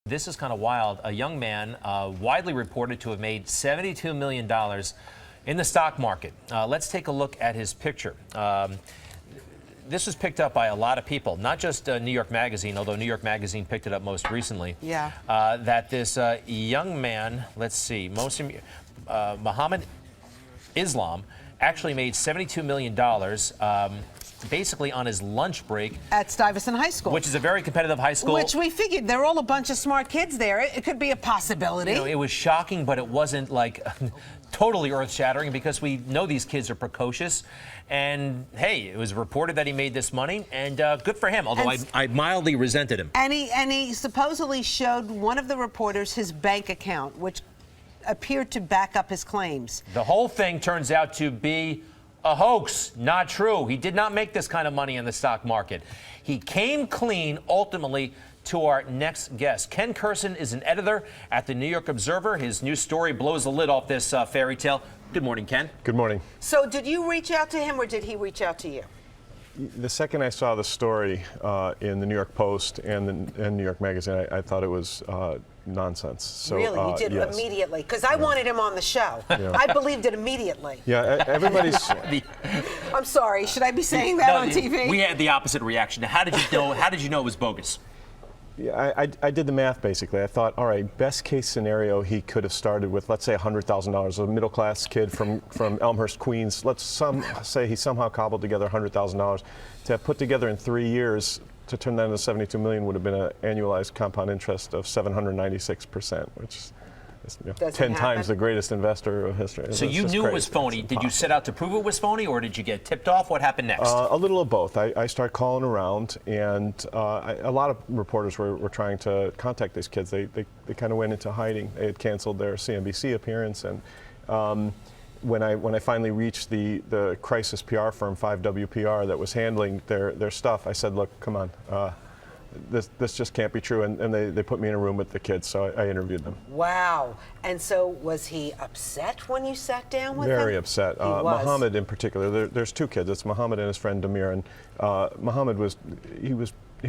This is kind of wild. A young man widely reported to have made $72 million in the stock market. Let's take a look at his picture. This was picked up by a lot of people, not just New York Magazine, although New York Magazine picked it up most recently. Yeah. That this young man, let's see, Mohammed Islam, actually made $72 million basically on his lunch break. At Stuyvesant High School. Which is a very competitive high school. Which we figured, they're all a bunch of smart kids there. It could be a possibility. You know, it was shocking, but it wasn't like totally earth-shattering because we know these kids are precocious. And hey, it was reported that he made this money, and good for him, although I mildly resented him. And he supposedly showed one of the reporters his bank account, which appeared to back up his claims. The whole thing turns out to be a hoax, not true. He did not make this kind of money in the stock market. He came clean, ultimately, to our next guest. Ken Kurson is an editor at the New York Observer. His new story blows the lid off this fairy tale. Good morning, Ken. Good morning. So did you reach out to him, or did he reach out to you? The second I saw the story in the New York Post and New York Magazine, I thought it was nonsense. So, really? You did yes. Immediately? Because I wanted him on the show. Yeah. I believed it immediately. Yeah, everybody's... I'm sorry. Should I be saying that on TV? We had the opposite reaction. How did you know it was bogus? Yeah, I did the math, basically. I thought, all right, best case scenario, he could have started with, let's say, $100,000. A middle-class kid from Elmhurst, Queens. Let's say he somehow cobbled together $100,000. To have put together in 3 years, to turn that into $72 million would have been an annualized compound interest of 796%, which is 10 times the greatest investor of history. So you knew it was phony. Did you set out to prove it was phony, or did you get tipped off? What happened next? A little of both. I started calling around, and a lot of reporters were trying to contact these kids. They kind of went into hiding. They had canceled their CNBC appearance, and when I finally reached the crisis PR firm, 5WPR, that was handling their stuff, I said, look, come on. This just can't be true, and they put me in a room with the kids, so I interviewed them. Wow. And so was he upset when you sat down with him? Very upset. Mohammed in particular. There's two kids. It's Mohammed and his friend Damir, and Mohammed was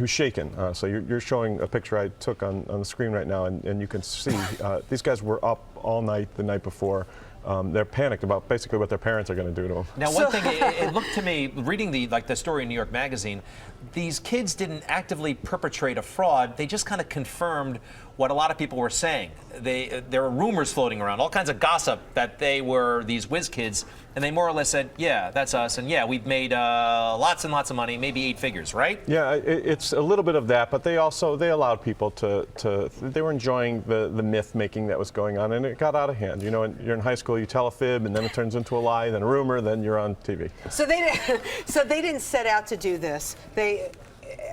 shaken. So you're showing a picture I took on the screen right now, and you can see these guys were up all night the night before. They're panicked about basically what their parents are going to do to them. Now, one thing, it looked to me, reading the story in New York Magazine, these kids didn't actively perpetrate a fraud. They just kind of confirmed what a lot of people were saying. There were rumors floating around, all kinds of gossip that they were these whiz kids, and they more or less said, yeah, that's us, and yeah, we've made lots and lots of money, maybe 8 figures, right? Yeah, it's a little bit of that, but they allowed people they were enjoying the myth making that was going on, and it got out of hand. You know, you're in high school, you tell a fib, and then it turns into a lie, then a rumor, then you're on TV. So they didn't set out to do this.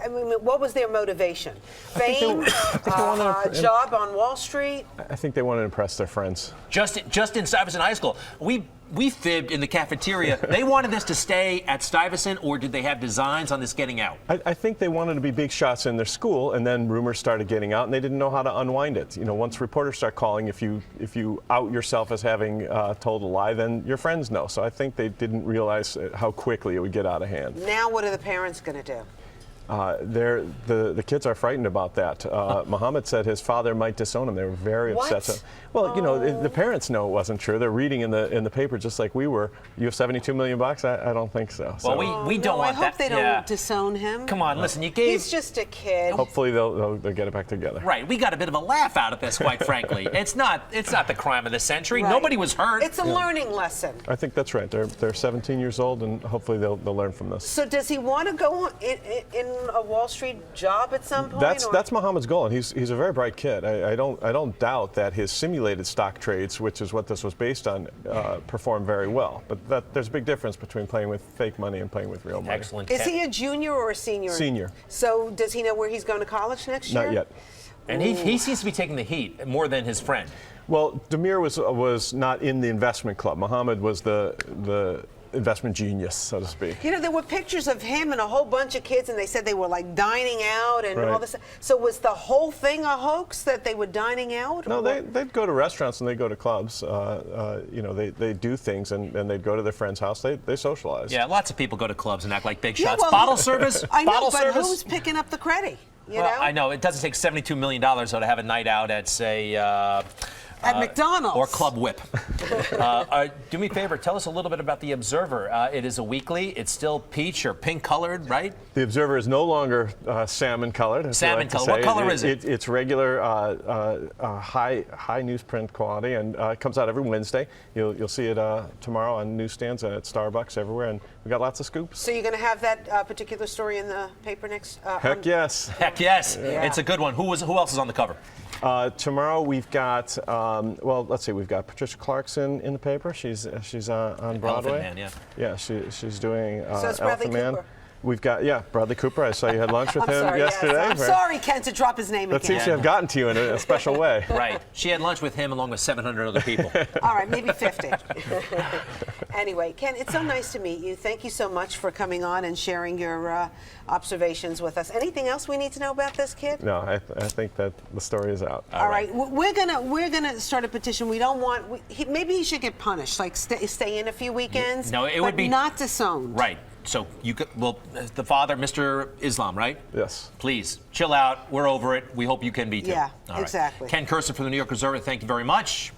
I mean, what was their motivation? Fame, job on Wall Street? I think they wanted to impress their friends. Just in Stuyvesant High School. We fibbed in the cafeteria. They wanted this to stay at Stuyvesant, or did they have designs on this getting out? I think they wanted to be big shots in their school, and then rumors started getting out, and they didn't know how to unwind it. You know, once reporters start calling, if you out yourself as having told a lie, then your friends know. So I think they didn't realize how quickly it would get out of hand. Now what are the parents going to do? The kids are frightened about that. Mohammed said his father might disown him. They were very upset. What? Well, you know, the parents know it wasn't true. They're reading in the paper just like we were. You have $72 million? I don't think so. Well, we don't want that. I hope they don't disown him. Come on, listen, you gave... He's just a kid. Hopefully they'll get it back together. Right, we got a bit of a laugh out of this, quite frankly. It's not the crime of the century. Right. Nobody was hurt. It's a learning lesson. I think that's right. They're 17 years old, and hopefully they'll learn from this. So does he want to go in a Wall Street job at some point? That's Mohammed's goal, and he's a very bright kid. I don't doubt that his simulated stock trades, which is what this was based on, perform very well. But there's a big difference between playing with fake money and playing with real money. Excellent. Is he a junior or a senior? Senior. So does he know where he's going to college next year? Not yet. And he seems to be taking the heat more than his friend. Well, Damir was not in the investment club. Mohammed was the investment genius, so to speak. You know, there were pictures of him and a whole bunch of kids, and they said they were like dining out and right. all this. So was the whole thing a hoax that they were dining out? No, they'd go to restaurants and they'd go to clubs. You know, they do things and they'd go to their friend's house. They socialize. Yeah, lots of people go to clubs and act like big Yeah, shots. well, bottle service. I know, bottle but service. who's picking up the credit? You Well, know? I know it doesn't take $72 million though to have a night out at, say, At McDonald's. or Club Whip. Do me a favor, tell us a little bit about the Observer. It is a weekly. It's still peach or pink colored, right? The Observer is no longer salmon colored. as we Salmon like to color. say. What color is it? It's regular high newsprint quality, and it comes out every Wednesday. You'll see it tomorrow on newsstands at Starbucks everywhere, and we got lots of scoops. So you're going to have that particular story in the paper next? Heck yes. Heck yes. Yeah. It's a good one. Who else is on the cover? Tomorrow we've got well, let's see, we've got Patricia Clarkson in the paper. She's on Broadway. Elephant Man, Yeah, she's doing So it's Bradley Elephant Man. Cooper. We've got Bradley Cooper. I saw you had lunch with I'm him sorry, yes. yesterday. I'm sorry, Ken, to drop his name That again. seems to have gotten to you in a special way. Right. She had lunch with him along with 700 other people. All right, maybe 50. Anyway, Ken, it's so nice to meet you. Thank you so much for coming on and sharing your observations with us. Anything else we need to know about this kid? No, I think that the story is out. All right. We're gonna start a petition. We don't want. Maybe he should get punished, like stay in a few weekends. No, it but would be not disowned. Right. So you could, well, the father, Mr. Islam, right? Yes. Please chill out. We're over it. We hope you can be too. Yeah, All right. exactly. Ken Kurson from the New York Observer. Thank you very much.